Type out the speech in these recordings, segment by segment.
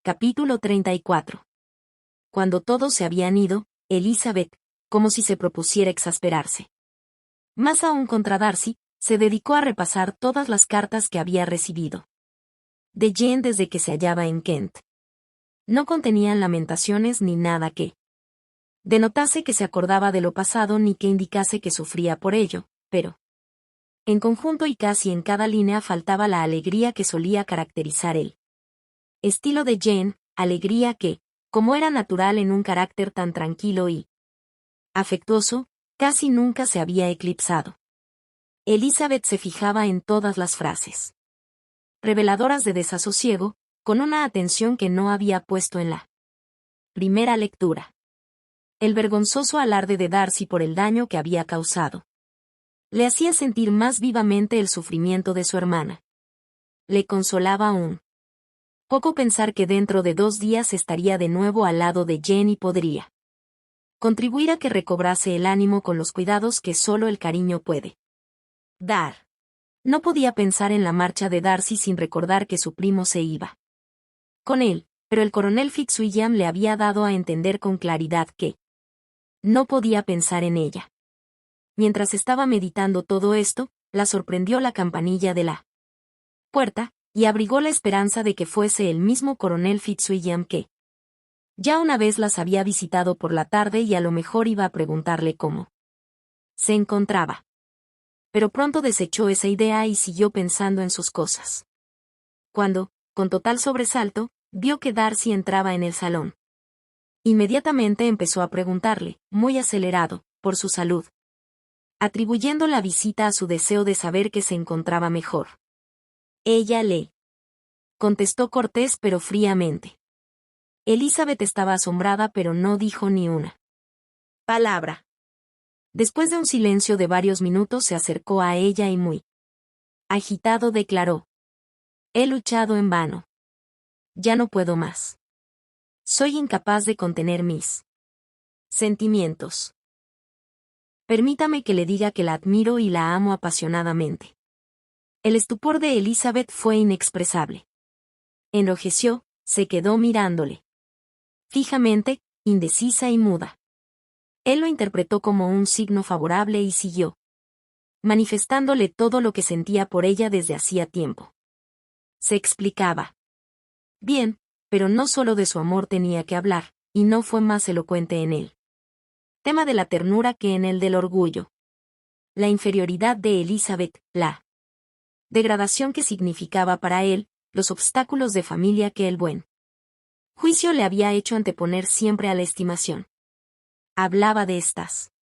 Capítulo 34. Cuando todos se habían ido, Elizabeth, como si se propusiera exasperarse. Más aún contra Darcy, se dedicó a repasar todas las cartas que había recibido de Jane desde que se hallaba en Kent. No contenían lamentaciones ni nada que denotase que se acordaba de lo pasado ni que indicase que sufría por ello, pero en conjunto y casi en cada línea faltaba la alegría que solía caracterizar el estilo de Jane, alegría que, como era natural en un carácter tan tranquilo y afectuoso, casi nunca se había eclipsado. Elizabeth se fijaba en todas las frases reveladoras de desasosiego, con una atención que no había puesto en la primera lectura. El vergonzoso alarde de Darcy por el daño que había causado le hacía sentir más vivamente el sufrimiento de su hermana. Le consolaba aún poco pensar que dentro de 2 días estaría de nuevo al lado de Jane y podría contribuir a que recobrase el ánimo con los cuidados que solo el cariño puede dar. No podía pensar en la marcha de Darcy sin recordar que su primo se iba con él, pero el coronel Fitzwilliam le había dado a entender con claridad que no podía pensar en ella. Mientras estaba meditando todo esto, la sorprendió la campanilla de la puerta, y abrigó la esperanza de que fuese el mismo coronel Fitzwilliam que ya una vez las había visitado por la tarde y a lo mejor iba a preguntarle cómo se encontraba. Pero pronto desechó esa idea y siguió pensando en sus cosas. Cuando, con total sobresalto, vio que Darcy entraba en el salón. Inmediatamente empezó a preguntarle, muy acelerado, por su salud, atribuyendo la visita a su deseo de saber que se encontraba mejor. Ella le contestó cortés pero fríamente. Elizabeth estaba asombrada pero no dijo ni una palabra. Después de un silencio de varios minutos se acercó a ella y muy agitado declaró: he luchado en vano. Ya no puedo más. Soy incapaz de contener mis sentimientos. Permítame que le diga que la admiro y la amo apasionadamente. El estupor de Elizabeth fue inexpresable. Enrojeció, se quedó mirándole fijamente, indecisa y muda. Él lo interpretó como un signo favorable y siguió manifestándole todo lo que sentía por ella desde hacía tiempo. Se explicaba bien, pero no solo de su amor tenía que hablar, y no fue más elocuente en el tema de la ternura que en el del orgullo. La inferioridad de Elizabeth, la degradación que significaba para él, los obstáculos de familia que el buen juicio le había hecho anteponer siempre a la estimación. Hablaba de estas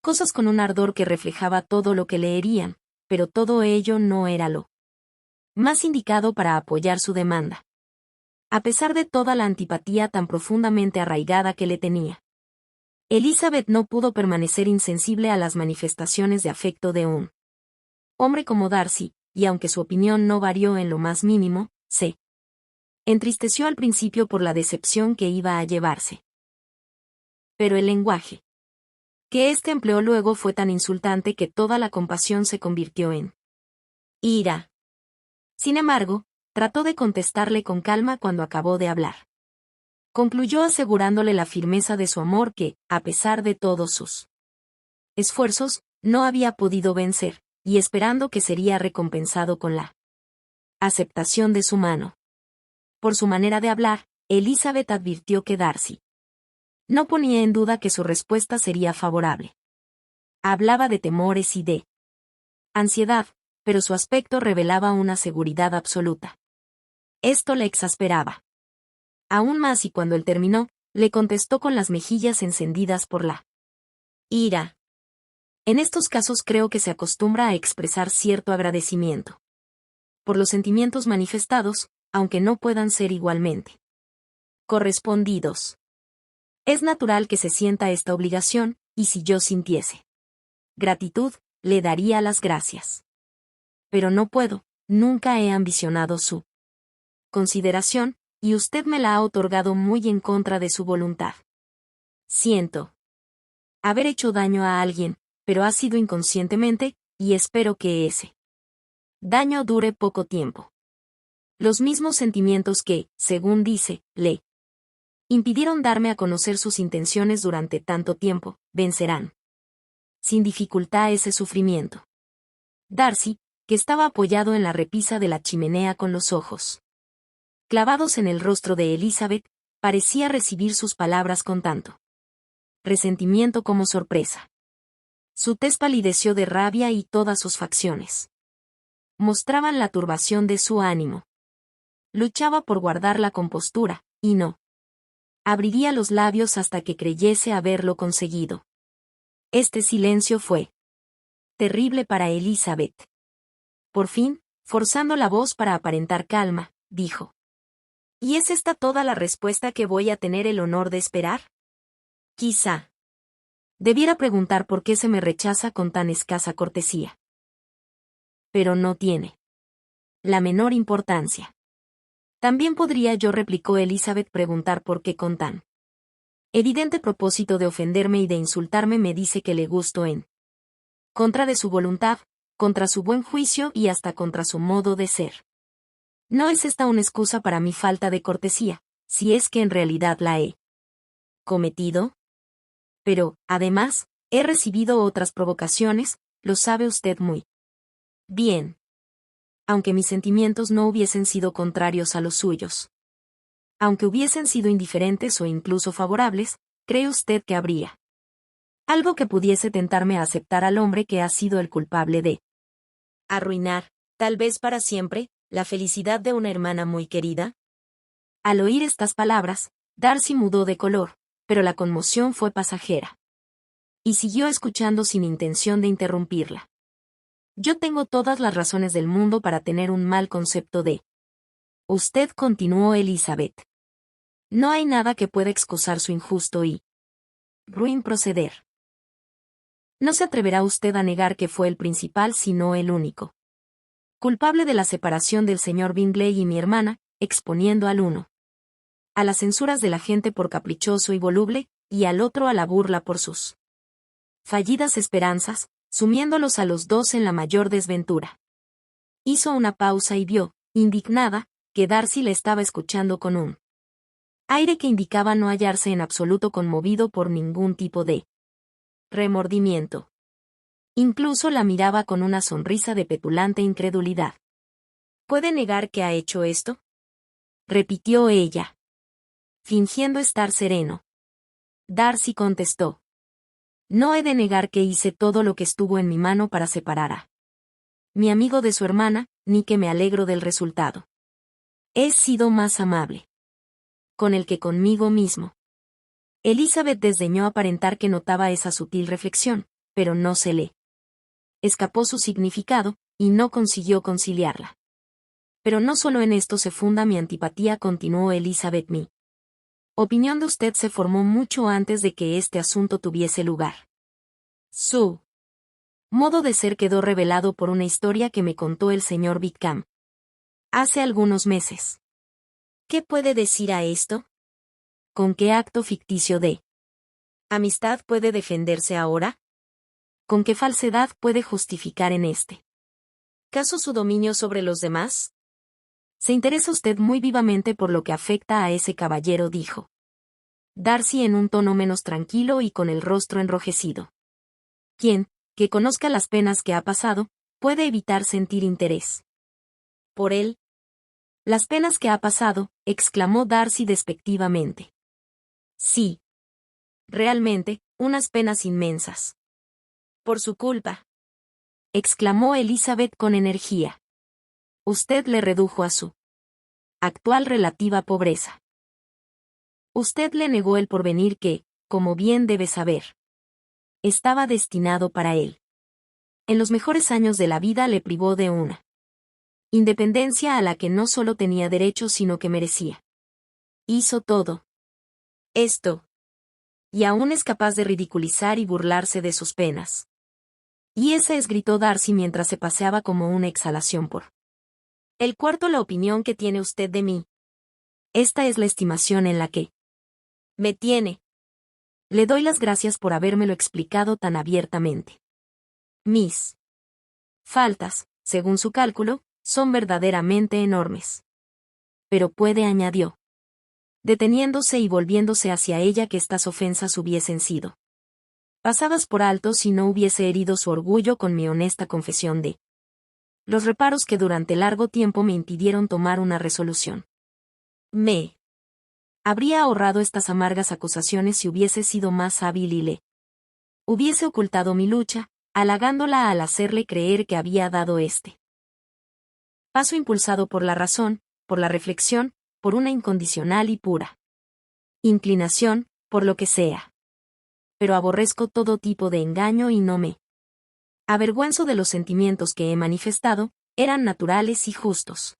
cosas con un ardor que reflejaba todo lo que le herían, pero todo ello no era lo más indicado para apoyar su demanda. A pesar de toda la antipatía tan profundamente arraigada que le tenía, Elizabeth no pudo permanecer insensible a las manifestaciones de afecto de un hombre como Darcy, y aunque su opinión no varió en lo más mínimo, se entristeció al principio por la decepción que iba a llevarse. Pero el lenguaje que éste empleó luego fue tan insultante que toda la compasión se convirtió en ira. Sin embargo, trató de contestarle con calma cuando acabó de hablar. Concluyó asegurándole la firmeza de su amor que, a pesar de todos sus esfuerzos, no había podido vencer, y esperando que sería recompensado con la aceptación de su mano. Por su manera de hablar, Elizabeth advirtió que Darcy no ponía en duda que su respuesta sería favorable. Hablaba de temores y de ansiedad, pero su aspecto revelaba una seguridad absoluta. Esto le exasperaba aún más y cuando él terminó, le contestó con las mejillas encendidas por la ira. En estos casos creo que se acostumbra a expresar cierto agradecimiento por los sentimientos manifestados, aunque no puedan ser igualmente correspondidos. Es natural que se sienta esta obligación, y si yo sintiese gratitud, le daría las gracias. Pero no puedo, nunca he ambicionado su consideración, y usted me la ha otorgado muy en contra de su voluntad. Siento haber hecho daño a alguien, pero ha sido inconscientemente, y espero que ese daño dure poco tiempo. Los mismos sentimientos que, según dice, le impidieron darme a conocer sus intenciones durante tanto tiempo, vencerán sin dificultad ese sufrimiento. Darcy, que estaba apoyado en la repisa de la chimenea con los ojos clavados en el rostro de Elizabeth, parecía recibir sus palabras con tanto resentimiento como sorpresa. Su tez palideció de rabia y todas sus facciones mostraban la turbación de su ánimo. Luchaba por guardar la compostura, y no abriría los labios hasta que creyese haberlo conseguido. Este silencio fue terrible para Elizabeth. Por fin, forzando la voz para aparentar calma, dijo: ¿Y es esta toda la respuesta que voy a tener el honor de esperar? Quizá debiera preguntar por qué se me rechaza con tan escasa cortesía. Pero no tiene la menor importancia. También podría yo, replicó Elizabeth, preguntar por qué con tan evidente propósito de ofenderme y de insultarme me dice que le gusto en contra de su voluntad, contra su buen juicio y hasta contra su modo de ser. No es esta una excusa para mi falta de cortesía, si es que en realidad la he cometido. Pero, además, he recibido otras provocaciones, lo sabe usted muy bien. Aunque mis sentimientos no hubiesen sido contrarios a los suyos. Aunque hubiesen sido indiferentes o incluso favorables, ¿cree usted que habría algo que pudiese tentarme a aceptar al hombre que ha sido el culpable de arruinar, tal vez para siempre, la felicidad de una hermana muy querida? Al oír estas palabras, Darcy mudó de color, pero la conmoción fue pasajera. Y siguió escuchando sin intención de interrumpirla. Yo tengo todas las razones del mundo para tener un mal concepto de usted, continuó Elizabeth. No hay nada que pueda excusar su injusto y ruin proceder. No se atreverá usted a negar que fue el principal, sino el único culpable de la separación del señor Bingley y mi hermana, exponiendo al uno a las censuras de la gente por caprichoso y voluble, y al otro a la burla por sus fallidas esperanzas, sumiéndolos a los dos en la mayor desventura. Hizo una pausa y vio, indignada, que Darcy le estaba escuchando con un aire que indicaba no hallarse en absoluto conmovido por ningún tipo de remordimiento. Incluso la miraba con una sonrisa de petulante incredulidad. ¿Puede negar que ha hecho esto?, repitió ella, fingiendo estar sereno. Darcy contestó: no he de negar que hice todo lo que estuvo en mi mano para separar a mi amigo de su hermana, ni que me alegro del resultado. He sido más amable con él que conmigo mismo. Elizabeth desdeñó aparentar que notaba esa sutil reflexión, pero no se le escapó su significado, y no consiguió conciliarla. Pero no solo en esto se funda mi antipatía, continuó Elizabeth. Mi opinión de usted se formó mucho antes de que este asunto tuviese lugar. Su modo de ser quedó revelado por una historia que me contó el señor Wickham hace algunos meses. ¿Qué puede decir a esto? ¿Con qué acto ficticio de amistad puede defenderse ahora? ¿Con qué falsedad puede justificar en este caso su dominio sobre los demás? Se interesa usted muy vivamente por lo que afecta a ese caballero, dijo Darcy en un tono menos tranquilo y con el rostro enrojecido. ¿Quién, que conozca las penas que ha pasado, puede evitar sentir interés por él? Las penas que ha pasado, exclamó Darcy despectivamente. Sí. Realmente, unas penas inmensas. Por su culpa, exclamó Elizabeth con energía. Usted le redujo a su actual relativa pobreza. Usted le negó el porvenir que, como bien debe saber, estaba destinado para él. En los mejores años de la vida le privó de una independencia a la que no solo tenía derecho sino que merecía. Hizo todo esto, y aún es capaz de ridiculizar y burlarse de sus penas. Y esa es, gritó Darcy mientras se paseaba como una exhalación por el cuarto, la opinión que tiene usted de mí. Esta es la estimación en la que me tiene. Le doy las gracias por habérmelo explicado tan abiertamente. Mis faltas, según su cálculo, son verdaderamente enormes. pero puede, añadió, deteniéndose y volviéndose hacia ella, que estas ofensas hubiesen sido pasadas por alto si no hubiese herido su orgullo con mi honesta confesión de los reparos que durante largo tiempo me impidieron tomar una resolución. Me habría ahorrado estas amargas acusaciones si hubiese sido más hábil y le hubiese ocultado mi lucha, halagándola al hacerle creer que había dado este paso impulsado por la razón, por la reflexión, por una incondicional y pura inclinación, por lo que sea. Pero aborrezco todo tipo de engaño y no me avergüenzo de los sentimientos que he manifestado, eran naturales y justos.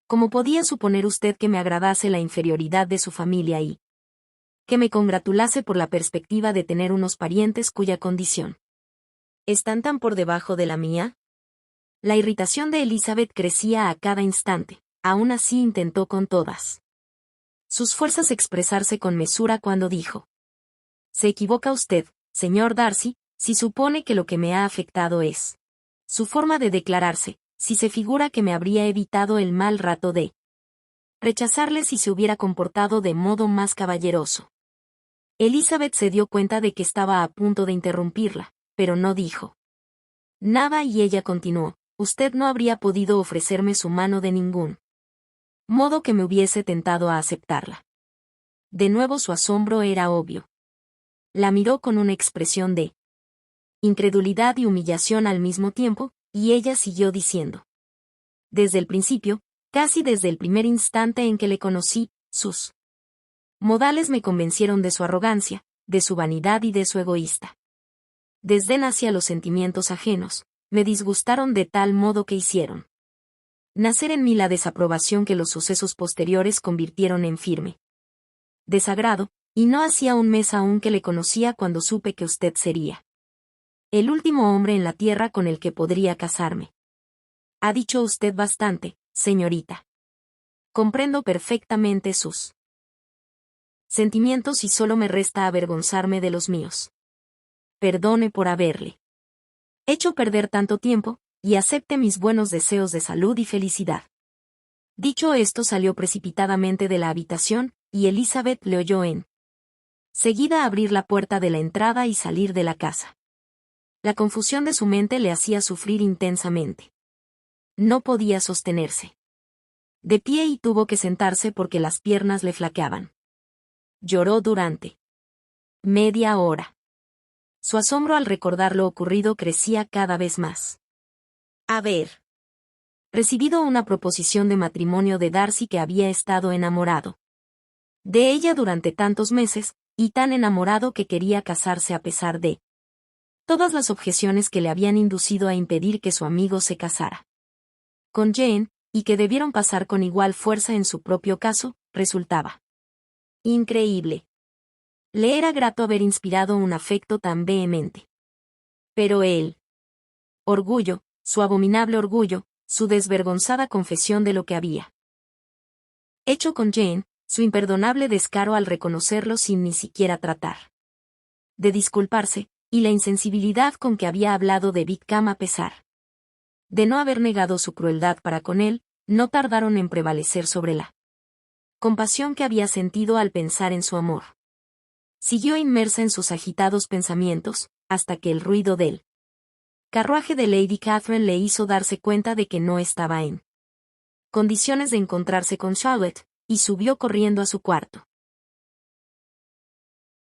¿Cómo podía suponer usted que me agradase la inferioridad de su familia y que me congratulase por la perspectiva de tener unos parientes cuya condición están tan por debajo de la mía? La irritación de Elizabeth crecía a cada instante, aún así intentó con todas sus fuerzas expresarse con mesura cuando dijo: se equivoca usted, señor Darcy, si supone que lo que me ha afectado es su forma de declararse, si se figura que me habría evitado el mal rato de rechazarle si se hubiera comportado de modo más caballeroso. Elizabeth se dio cuenta de que estaba a punto de interrumpirla, pero no dijo nada y ella continuó: usted no habría podido ofrecerme su mano de ningún modo que me hubiese tentado a aceptarla. De nuevo su asombro era obvio. La miró con una expresión de incredulidad y humillación al mismo tiempo, y ella siguió diciendo: desde el principio, casi desde el primer instante en que le conocí, sus modales me convencieron de su arrogancia, de su vanidad y de su egoísta desdén hacia los sentimientos ajenos, me disgustaron de tal modo que hicieron nacer en mí la desaprobación que los sucesos posteriores convirtieron en firme desagrado, y no hacía un mes aún que le conocía cuando supe que usted sería el último hombre en la tierra con el que podría casarme. Ha dicho usted bastante, señorita. Comprendo perfectamente sus sentimientos y solo me resta avergonzarme de los míos. Perdone por haberle hecho perder tanto tiempo, y acepte mis buenos deseos de salud y felicidad. Dicho esto salió precipitadamente de la habitación, y Elizabeth le oyó en seguida abrir la puerta de la entrada y salir de la casa. La confusión de su mente le hacía sufrir intensamente. No podía sostenerse de pie y tuvo que sentarse porque las piernas le flaqueaban. Lloró durante media hora. Su asombro al recordar lo ocurrido crecía cada vez más. Haber recibido una proposición de matrimonio de Darcy, que había estado enamorado de ella durante tantos meses, y tan enamorado que quería casarse a pesar de todas las objeciones que le habían inducido a impedir que su amigo se casara con Jane, y que debieron pasar con igual fuerza en su propio caso, resultaba increíble. Le era grato haber inspirado un afecto tan vehemente. Pero el orgullo, su abominable orgullo, su desvergonzada confesión de lo que había hecho con Jane, su imperdonable descaro al reconocerlo sin ni siquiera tratar de disculparse, y la insensibilidad con que había hablado de Whitcomb a pesar de no haber negado su crueldad para con él, no tardaron en prevalecer sobre la compasión que había sentido al pensar en su amor. Siguió inmersa en sus agitados pensamientos, hasta que el ruido del carruaje de Lady Catherine le hizo darse cuenta de que no estaba en condiciones de encontrarse con Charlotte, y subió corriendo a su cuarto.